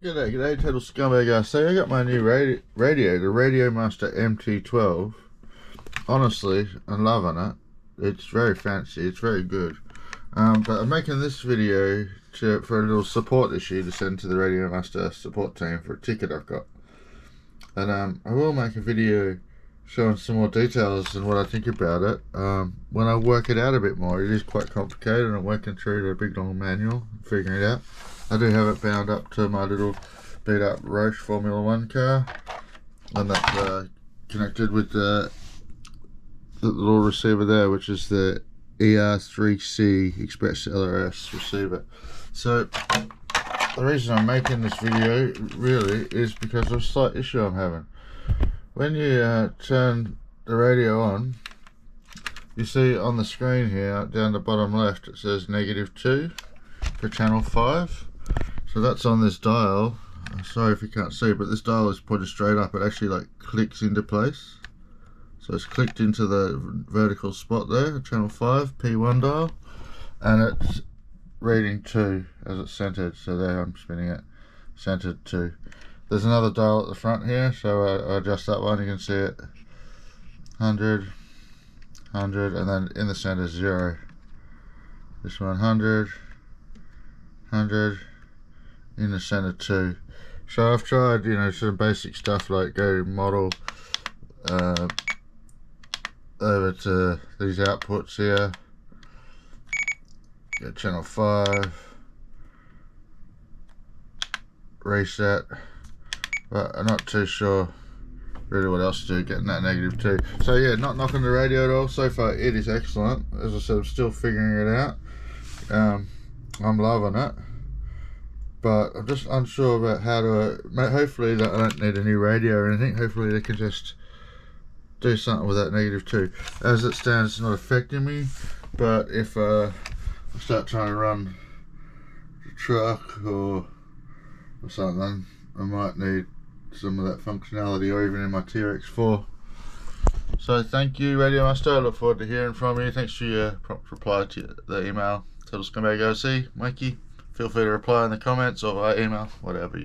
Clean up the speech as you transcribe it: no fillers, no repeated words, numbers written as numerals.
G'day, total scumbag. I got my new radio, the Radiomaster MT12. Honestly, I'm loving it. It's very fancy, it's very good. But I'm making this video for a little support issue to send to the Radiomaster support team for a ticket I've got. And I will make a video showing some more details and what I think about it. When I work it out a bit more, it is quite complicated, and I'm working through the big long manual, figuring it out. I do have it bound up to my little beat up Roche Formula 1 car, and that's connected with the little receiver there, which is the ER3C Express LRS receiver. So the reason I'm making this video really is because of a slight issue I'm having. When you turn the radio on, you see on the screen here down the bottom left it says -2 for channel 5. So that's on this dial. I'm sorry if you can't see, but this dial is pointed straight up. It actually like clicks into place. So it's clicked into the vertical spot there, channel 5, P1 dial, and it's reading 2 as it's centered. So there, I'm spinning it, centered 2. There's another dial at the front here, so I adjust that one. You can see it, 100, 100, and then in the center 0. This one 100, 100, in the center 2. So I've tried, some basic stuff like go model over to these outputs here, get channel 5, reset, but I'm not too sure really what else to do getting that -2. So yeah, not knocking the radio at all. So far it is excellent. As I said, I'm still figuring it out. I'm loving it, but I'm just unsure about how to hopefully that I don't need a new radio or anything. Hopefully they can just do something with that -2. As it stands, it's not affecting me, but if I start trying to run the truck or something, I might need some of that functionality, or even in my TRX4. So thank you, Radiomaster. I look forward to hearing from you. Thanks for your prompt reply to the email. Total Scumbag OC, Mikey. Feel free to reply in the comments or via email, whatever,